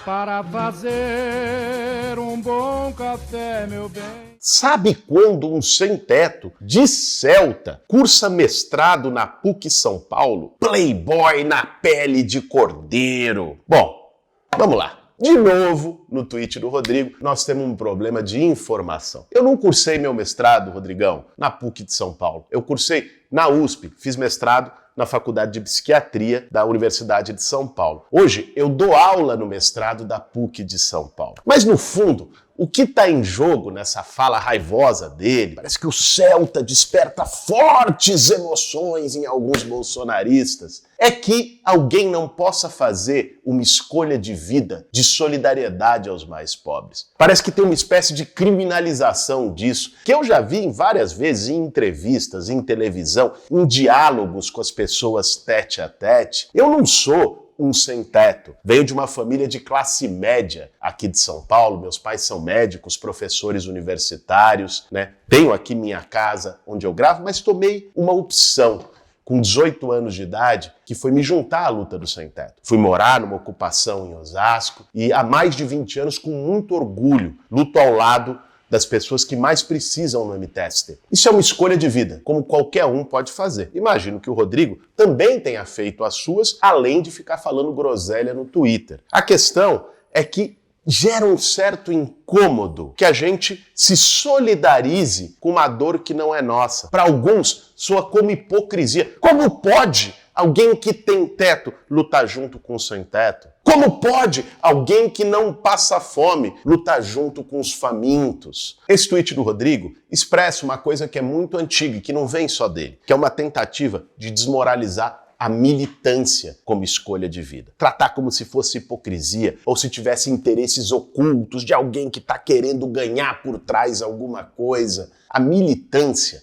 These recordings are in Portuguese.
para fazer um bom café, meu bem. Sabe quando um sem-teto de Celta cursa mestrado na PUC São Paulo? Playboy na pele de cordeiro. Bom, vamos lá. De novo, no tweet do Rodrigo, nós temos um problema de informação. Eu não cursei meu mestrado, Rodrigão, na PUC de São Paulo. Eu cursei na USP, fiz mestrado na Faculdade de Psiquiatria da Universidade de São Paulo. Hoje, eu dou aula no mestrado da PUC de São Paulo. Mas, no fundo, o que está em jogo nessa fala raivosa dele, parece que o Celta desperta fortes emoções em alguns bolsonaristas, é que alguém não possa fazer uma escolha de vida, de solidariedade aos mais pobres. Parece que tem uma espécie de criminalização disso, que eu já vi várias vezes em entrevistas, em televisão, em diálogos com as pessoas tete a tete. Eu não sou um sem-teto. Venho de uma família de classe média aqui de São Paulo. Meus pais são médicos, professores universitários, né? Tenho aqui minha casa onde eu gravo, mas tomei uma opção com 18 anos de idade, que foi me juntar à luta do sem-teto. Fui morar numa ocupação em Osasco e há mais de 20 anos, com muito orgulho, luto ao lado das pessoas que mais precisam no MTST. Isso é uma escolha de vida, como qualquer um pode fazer. Imagino que o Rodrigo também tenha feito as suas, além de ficar falando groselha no Twitter. A questão é que gera um certo incômodo que a gente se solidarize com uma dor que não é nossa. Para alguns, soa como hipocrisia. Como pode alguém que tem teto lutar junto com o sem teto? Como pode alguém que não passa fome lutar junto com os famintos? Esse tweet do Rodrigo expressa uma coisa que é muito antiga e que não vem só dele, que é uma tentativa de desmoralizar a militância como escolha de vida. Tratar como se fosse hipocrisia ou se tivesse interesses ocultos de alguém que está querendo ganhar por trás alguma coisa. A militância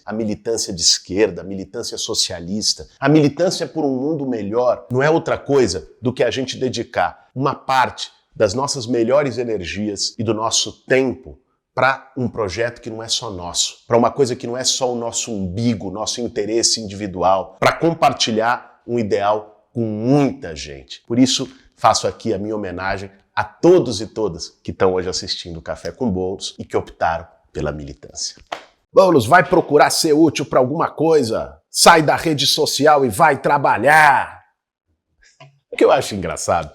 de esquerda, a militância socialista, a militância por um mundo melhor não é outra coisa do que a gente dedicar uma parte das nossas melhores energias e do nosso tempo para um projeto que não é só nosso, para uma coisa que não é só o nosso umbigo, nosso interesse individual, para compartilhar um ideal com muita gente. Por isso, faço aqui a minha homenagem a todos e todas que estão hoje assistindo o Café com Boulos e que optaram pela militância. Boulos, vai procurar ser útil para alguma coisa. Sai da rede social e vai trabalhar. O que eu acho engraçado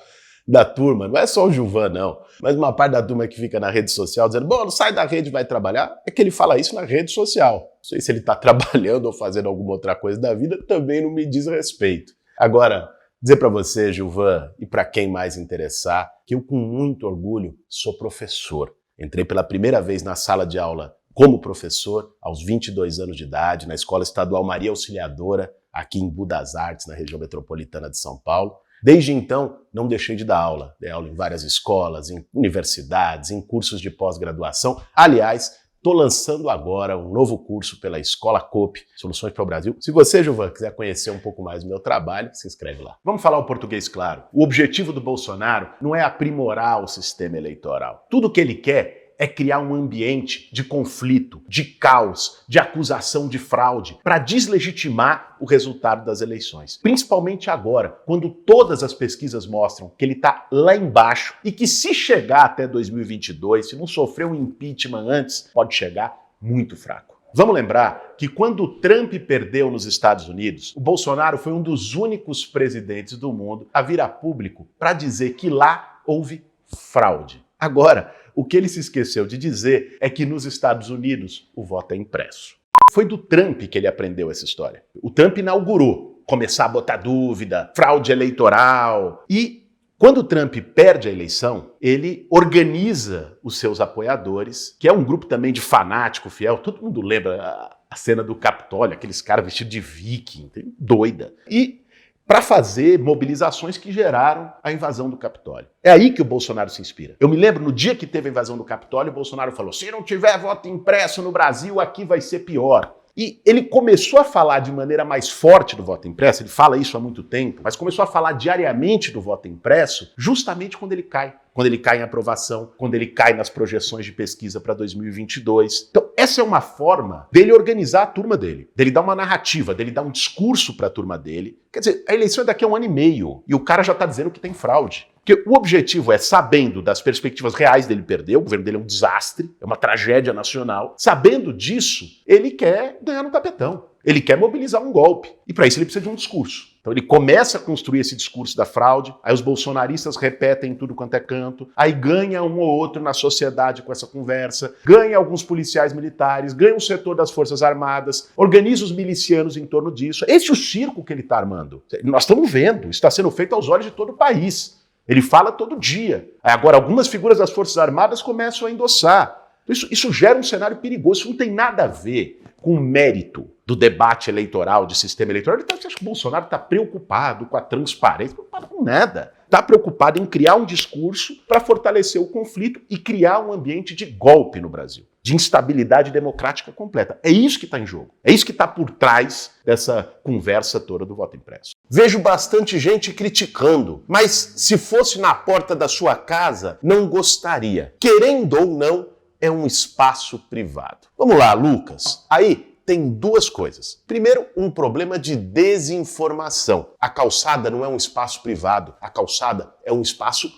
da turma, não é só o Gilvan, não, mas uma parte da turma que fica na rede social dizendo, Boulos, sai da rede e vai trabalhar, é que ele fala isso na rede social. Não sei se ele está trabalhando ou fazendo alguma outra coisa da vida, também não me diz respeito. Agora, dizer para você, Gilvan, e para quem mais interessar, que eu com muito orgulho sou professor. Entrei pela primeira vez na sala de aula como professor aos 22 anos de idade, na Escola Estadual Maria Auxiliadora, aqui em Budas Artes, na região metropolitana de São Paulo. Desde então, não deixei de dar aula. Dei aula em várias escolas, em universidades, em cursos de pós-graduação. Aliás, estou lançando agora um novo curso pela Escola Coop, Soluções para o Brasil. Se você, Gilvan, quiser conhecer um pouco mais do meu trabalho, se inscreve lá. Vamos falar o português claro. O objetivo do Bolsonaro não é aprimorar o sistema eleitoral. Tudo que ele quer é criar um ambiente de conflito, de caos, de acusação de fraude, para deslegitimar o resultado das eleições. Principalmente agora, quando todas as pesquisas mostram que ele está lá embaixo e que se chegar até 2022, se não sofrer um impeachment antes, pode chegar muito fraco. Vamos lembrar que quando o Trump perdeu nos Estados Unidos, o Bolsonaro foi um dos únicos presidentes do mundo a vir a público para dizer que lá houve fraude. Agora, o que ele se esqueceu de dizer é que nos Estados Unidos o voto é impresso. Foi do Trump que ele aprendeu essa história. O Trump inaugurou, começar a botar dúvida, fraude eleitoral. E quando o Trump perde a eleição, ele organiza os seus apoiadores, que é um grupo também de fanático fiel. Todo mundo lembra a cena do Capitólio, aqueles caras vestidos de viking, doida. E para fazer mobilizações que geraram a invasão do Capitólio. É aí que o Bolsonaro se inspira. Eu me lembro, no dia que teve a invasão do Capitólio, o Bolsonaro falou, se não tiver voto impresso no Brasil, aqui vai ser pior. E ele começou a falar de maneira mais forte do voto impresso, ele fala isso há muito tempo, mas começou a falar diariamente do voto impresso justamente quando ele cai. Quando ele cai em aprovação, quando ele cai nas projeções de pesquisa para 2022. Então, essa é uma forma dele organizar a turma dele, dele dar uma narrativa, dele dar um discurso para a turma dele. Quer dizer, a eleição é daqui a 1 ano e meio e o cara já está dizendo que tem fraude. Porque o objetivo é, sabendo das perspectivas reais dele perder, o governo dele é um desastre, é uma tragédia nacional, sabendo disso, ele quer ganhar no tapetão. Ele quer mobilizar um golpe. E para isso ele precisa de um discurso. Então ele começa a construir esse discurso da fraude, aí os bolsonaristas repetem em tudo quanto é canto, aí ganha um ou outro na sociedade com essa conversa, ganha alguns policiais militares, ganha um setor das Forças Armadas, organiza os milicianos em torno disso. Esse é o circo que ele está armando. Nós estamos vendo, isso está sendo feito aos olhos de todo o país. Ele fala todo dia. Agora, algumas figuras das Forças Armadas começam a endossar. Isso gera um cenário perigoso, isso não tem nada a ver com o mérito do debate eleitoral, de sistema eleitoral. Você acha que o Bolsonaro está preocupado com a transparência? Não preocupado com nada. Está preocupado em criar um discurso para fortalecer o conflito e criar um ambiente de golpe no Brasil, de instabilidade democrática completa. É isso que está em jogo. É isso que está por trás dessa conversa toda do voto impresso. Vejo bastante gente criticando, mas se fosse na porta da sua casa, não gostaria. Querendo ou não, é um espaço privado. Vamos lá, Lucas. Aí tem duas coisas. Primeiro, um problema de desinformação. A calçada não é um espaço privado, a calçada é um espaço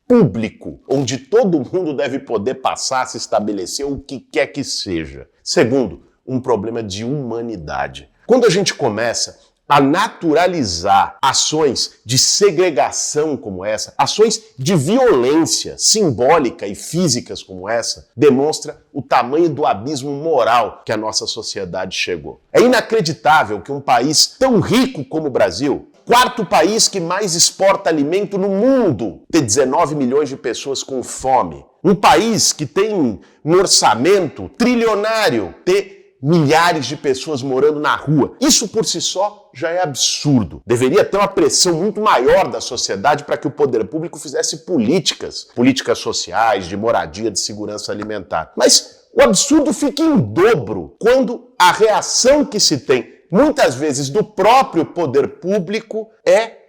público, onde todo mundo deve poder passar, se estabelecer o que quer que seja. Segundo, um problema de humanidade. Quando a gente começa a naturalizar ações de segregação como essa, ações de violência simbólica e físicas como essa, demonstra o tamanho do abismo moral que a nossa sociedade chegou. É inacreditável que um país tão rico como o Brasil, quarto país que mais exporta alimento no mundo, ter 19 milhões de pessoas com fome. Um país que tem um orçamento trilionário, ter milhares de pessoas morando na rua. Isso por si só já é absurdo. Deveria ter uma pressão muito maior da sociedade para que o poder público fizesse políticas sociais, de moradia, de segurança alimentar. Mas o absurdo fica em dobro quando a reação que se tem, muitas vezes do próprio poder público, é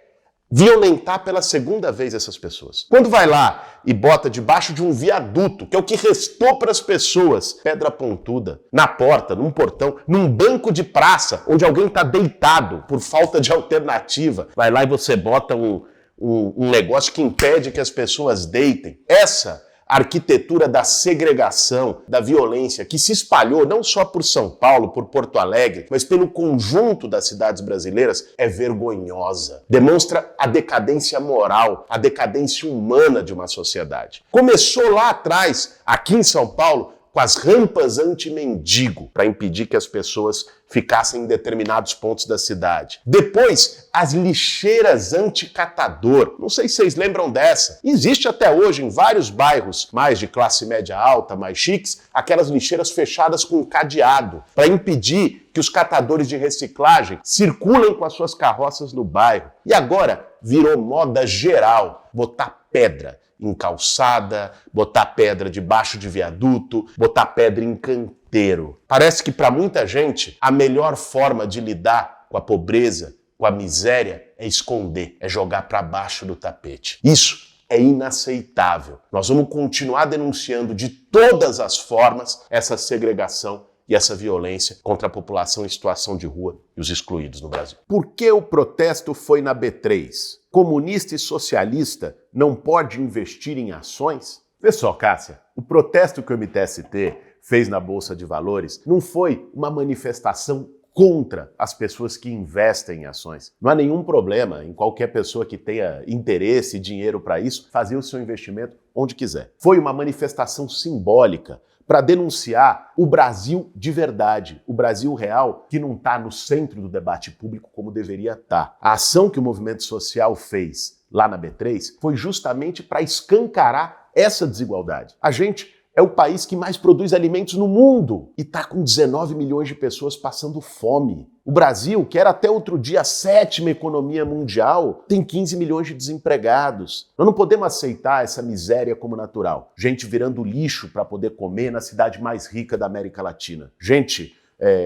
violentar pela segunda vez essas pessoas. Quando vai lá e bota debaixo de um viaduto, que é o que restou para as pessoas, pedra pontuda, na porta, num portão, num banco de praça, onde alguém está deitado por falta de alternativa, vai lá e você bota um negócio que impede que as pessoas deitem. Essa arquitetura da segregação, da violência, que se espalhou não só por São Paulo, por Porto Alegre, mas pelo conjunto das cidades brasileiras, é vergonhosa. Demonstra a decadência moral, a decadência humana de uma sociedade. Começou lá atrás, aqui em São Paulo, com as rampas anti-mendigo, para impedir que as pessoas ficassem em determinados pontos da cidade. Depois, as lixeiras anti-catador. Não sei se vocês lembram dessa. Existe até hoje em vários bairros mais de classe média alta, mais chiques, aquelas lixeiras fechadas com cadeado, para impedir que os catadores de reciclagem circulem com as suas carroças no bairro. E agora virou moda geral botar pedra em calçada, botar pedra debaixo de viaduto, botar pedra em canteiro. Parece que para muita gente a melhor forma de lidar com a pobreza, com a miséria, é esconder, é jogar para baixo do tapete. Isso é inaceitável. Nós vamos continuar denunciando de todas as formas essa segregação e essa violência contra a população em situação de rua e os excluídos no Brasil. Por que o protesto foi na B3? Comunista e socialista não pode investir em ações? Vê só, Cássia, o protesto que o MTST fez na Bolsa de Valores não foi uma manifestação contra as pessoas que investem em ações. Não há nenhum problema em qualquer pessoa que tenha interesse e dinheiro para isso fazer o seu investimento onde quiser. Foi uma manifestação simbólica para denunciar o Brasil de verdade, o Brasil real, que não está no centro do debate público como deveria estar. A ação que o movimento social fez lá na B3 foi justamente para escancarar essa desigualdade. A gente é o país que mais produz alimentos no mundo e está com 19 milhões de pessoas passando fome. O Brasil, que era até outro dia a 7ª economia mundial, tem 15 milhões de desempregados. Nós não podemos aceitar essa miséria como natural. Gente virando lixo para poder comer na cidade mais rica da América Latina. Gente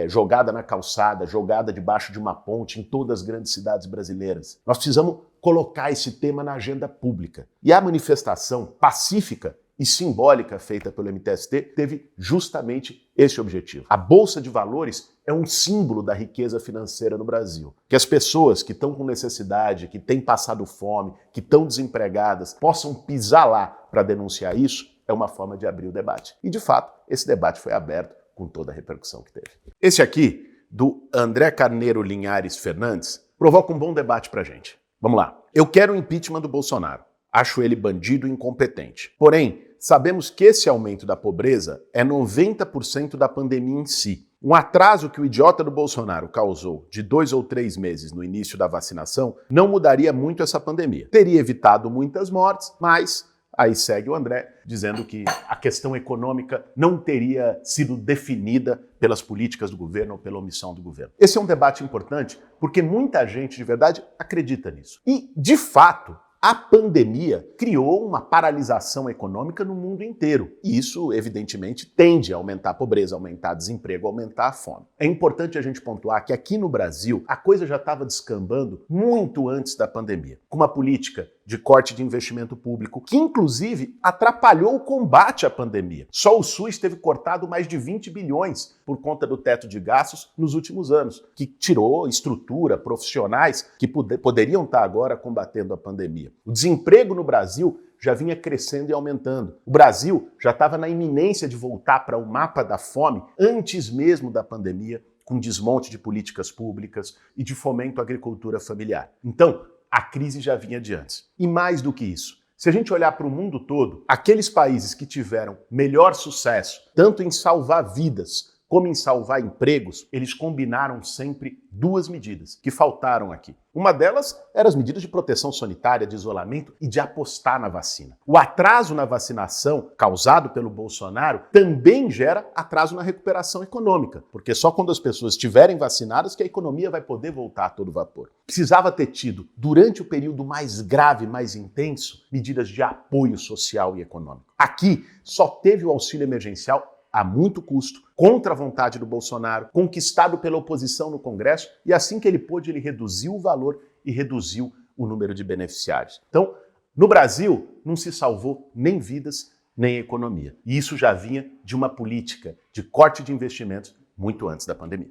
jogada na calçada, jogada debaixo de uma ponte em todas as grandes cidades brasileiras. Nós precisamos colocar esse tema na agenda pública. E a manifestação pacífica e simbólica feita pelo MTST teve justamente esse objetivo. A Bolsa de Valores é um símbolo da riqueza financeira no Brasil. Que as pessoas que estão com necessidade, que têm passado fome, que estão desempregadas, possam pisar lá para denunciar isso, é uma forma de abrir o debate. E, de fato, esse debate foi aberto com toda a repercussão que teve. Esse aqui, do André Carneiro Linhares Fernandes, provoca um bom debate pra gente. Vamos lá. Eu quero o impeachment do Bolsonaro. Acho ele bandido e incompetente. Porém, sabemos que esse aumento da pobreza é 90% da pandemia em si. Um atraso que o idiota do Bolsonaro causou de 2 ou 3 meses no início da vacinação não mudaria muito essa pandemia. Teria evitado muitas mortes, mas aí segue o André dizendo que a questão econômica não teria sido definida pelas políticas do governo ou pela omissão do governo. Esse é um debate importante porque muita gente de verdade acredita nisso. E, de fato, a pandemia criou uma paralisação econômica no mundo inteiro. E isso, evidentemente, tende a aumentar a pobreza, aumentar o desemprego, aumentar a fome. É importante a gente pontuar que aqui no Brasil a coisa já estava descambando muito antes da pandemia, com uma política de corte de investimento público que, inclusive, atrapalhou o combate à pandemia. Só o SUS teve cortado mais de 20 bilhões por conta do teto de gastos nos últimos anos, que tirou estrutura, profissionais que poderiam estar agora combatendo a pandemia. O desemprego no Brasil já vinha crescendo e aumentando. O Brasil já estava na iminência de voltar para o mapa da fome antes mesmo da pandemia, com desmonte de políticas públicas e de fomento à agricultura familiar. Então, a crise já vinha de antes. E mais do que isso, se a gente olhar para o mundo todo, aqueles países que tiveram melhor sucesso, tanto em salvar vidas como em salvar empregos, eles combinaram sempre duas medidas que faltaram aqui. Uma delas eram as medidas de proteção sanitária, de isolamento e de apostar na vacina. O atraso na vacinação causado pelo Bolsonaro também gera atraso na recuperação econômica, porque só quando as pessoas estiverem vacinadas que a economia vai poder voltar a todo vapor. Precisava ter tido, durante o período mais grave, mais intenso, medidas de apoio social e econômico. Aqui só teve o auxílio emergencial a muito custo, contra a vontade do Bolsonaro, conquistado pela oposição no Congresso, e assim que ele pôde, ele reduziu o valor e reduziu o número de beneficiários. Então, no Brasil, não se salvou nem vidas, nem economia. E isso já vinha de uma política de corte de investimentos muito antes da pandemia.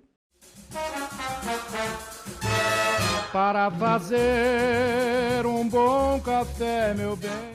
Para fazer um bom café, meu bem.